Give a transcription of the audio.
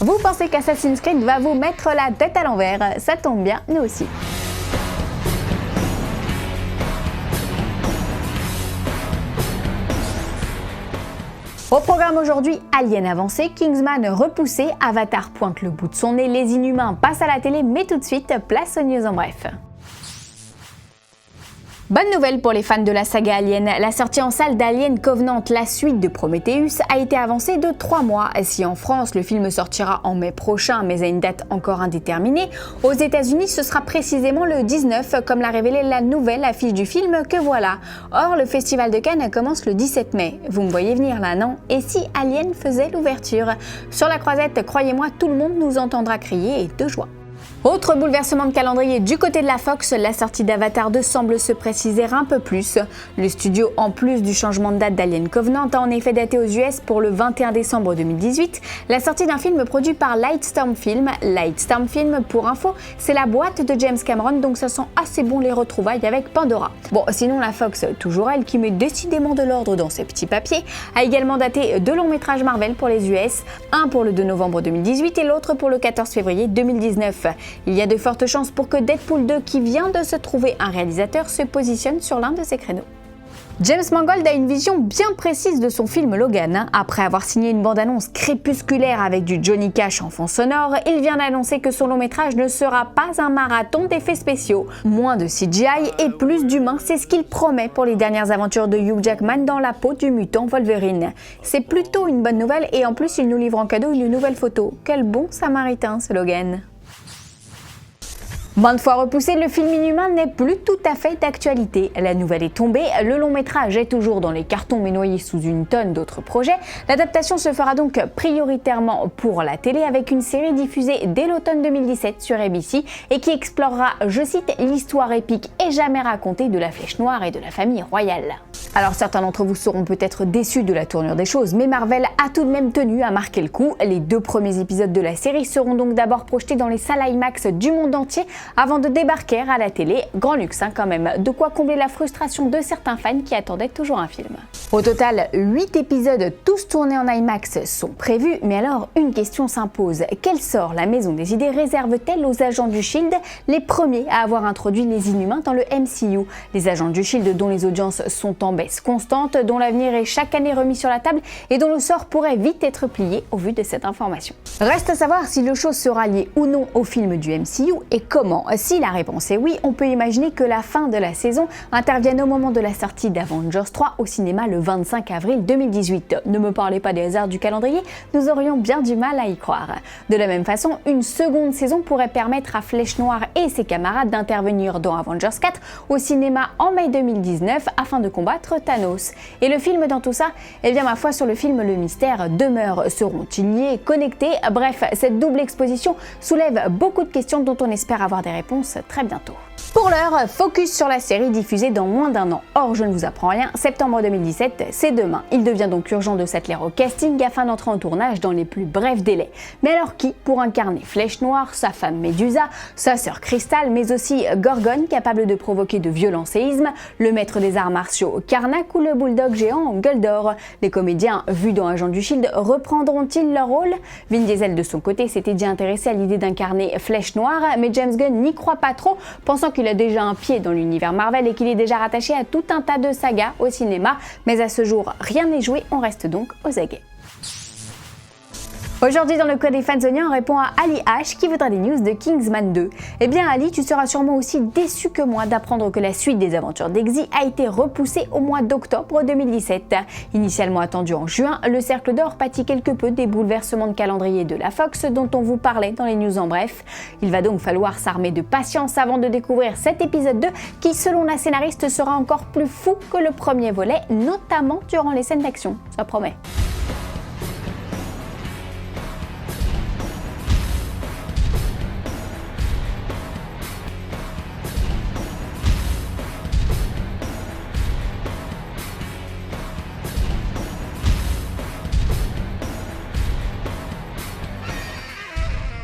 Vous pensez qu'Assassin's Creed va vous mettre la tête à l'envers? Ça tombe bien, nous aussi. Au programme aujourd'hui, Alien avancé, Kingsman repoussé, Avatar pointe le bout de son nez, les Inhumains passent à la télé, mais tout de suite, place aux news en bref. Bonne nouvelle pour les fans de la saga Alien, la sortie en salle d'Alien Covenant, la suite de Prometheus, a été avancée de 3 mois. Si en France, le film sortira en mai prochain, mais à une date encore indéterminée, aux États-Unis, ce sera précisément le 19, comme l'a révélé la nouvelle affiche du film que voilà. Or, le Festival de Cannes commence le 17 mai. Vous me voyez venir là, non? Et si Alien faisait l'ouverture? Sur la croisette, croyez-moi, tout le monde nous entendra crier de joie. Autre bouleversement de calendrier du côté de la Fox, la sortie d'Avatar 2 semble se préciser un peu plus. Le studio, en plus du changement de date d'Alien Covenant, a en effet daté aux US pour le 21 décembre 2018 la sortie d'un film produit par Lightstorm Film. Lightstorm Film, pour info, c'est la boîte de James Cameron, donc ça sent assez bon les retrouvailles avec Pandora. Bon, sinon la Fox, toujours elle, qui met décidément de l'ordre dans ses petits papiers, a également daté 2 longs métrages Marvel pour les US, un pour le 2 novembre 2018 et l'autre pour le 14 février 2019. Il y a de fortes chances pour que Deadpool 2, qui vient de se trouver un réalisateur, se positionne sur l'un de ces créneaux. James Mangold a une vision bien précise de son film Logan. Après avoir signé une bande-annonce crépusculaire avec du Johnny Cash en fond sonore, il vient d'annoncer que son long métrage ne sera pas un marathon d'effets spéciaux. Moins de CGI et plus d'humains, c'est ce qu'il promet pour les dernières aventures de Hugh Jackman dans la peau du mutant Wolverine. C'est plutôt une bonne nouvelle et en plus il nous livre en cadeau une nouvelle photo. Quel bon samaritain ce Logan! Maintes fois repoussé, le film Inhumain n'est plus tout à fait d'actualité. La nouvelle est tombée, le long métrage est toujours dans les cartons mais noyé sous une tonne d'autres projets. L'adaptation se fera donc prioritairement pour la télé avec une série diffusée dès l'automne 2017 sur ABC et qui explorera, je cite, l'histoire épique et jamais racontée de la Flèche Noire et de la famille royale. Alors certains d'entre vous seront peut-être déçus de la tournure des choses, mais Marvel a tout de même tenu à marquer le coup. Les 2 premiers épisodes de la série seront donc d'abord projetés dans les salles IMAX du monde entier avant de débarquer à la télé. Grand luxe quand même, de quoi combler la frustration de certains fans qui attendaient toujours un film. Au total, 8 épisodes tous tournés en IMAX sont prévus, mais alors une question s'impose. Quel sort la Maison des Idées réserve-t-elle aux agents du SHIELD, les premiers à avoir introduit les Inhumains dans le MCU? Les agents du SHIELD dont les audiences sont en baisse constante, dont l'avenir est chaque année remis sur la table et dont le sort pourrait vite être plié au vu de cette information. Reste à savoir si le show sera lié ou non au film du MCU et comment. Si la réponse est oui, on peut imaginer que la fin de la saison intervienne au moment de la sortie d'Avengers 3 au cinéma le 25 avril 2018. Ne me parlez pas des hasards du calendrier, nous aurions bien du mal à y croire. De la même façon, une seconde saison pourrait permettre à Flèche Noire et ses camarades d'intervenir dans Avengers 4 au cinéma en mai 2019 afin de combattre Thanos. Et le film dans tout ça? Eh bien ma foi, sur le film, le mystère demeure. Seront-ils liés, connectés? Bref, cette double exposition soulève beaucoup de questions dont on espère avoir des réponses très bientôt. Pour l'heure, focus sur la série diffusée dans moins d'1 an. Or, je ne vous apprends rien, septembre 2017, c'est demain. Il devient donc urgent de s'atteler au casting afin d'entrer en tournage dans les plus brefs délais. Mais alors qui pour incarner Flèche Noire, sa femme Médusa, sa sœur Crystal, mais aussi Gorgon, capable de provoquer de violents séismes, le maître des arts martiaux Karnak ou le bulldog géant Goldor? Les comédiens, vus dans Agents du SHIELD, reprendront-ils leur rôle? Vin Diesel, de son côté, s'était déjà intéressé à l'idée d'incarner Flèche Noire, mais James Gunn n'y croit pas trop, pensant qu'il a déjà un pied dans l'univers Marvel et qu'il est déjà rattaché à tout un tas de sagas au cinéma. Mais à ce jour, rien n'est joué, on reste donc aux aguets. Aujourd'hui, dans le Code des Fanzoniens, on répond à Ali H qui voudra des news de Kingsman 2. Eh bien Ali, tu seras sûrement aussi déçu que moi d'apprendre que la suite des aventures d'Eggsy a été repoussée au mois d'octobre 2017. Initialement attendu en juin, le Cercle d'Or pâtit quelque peu des bouleversements de calendrier de la Fox dont on vous parlait dans les news en bref. Il va donc falloir s'armer de patience avant de découvrir cet épisode 2 qui, selon la scénariste, sera encore plus fou que le premier volet, notamment durant les scènes d'action. Ça promet.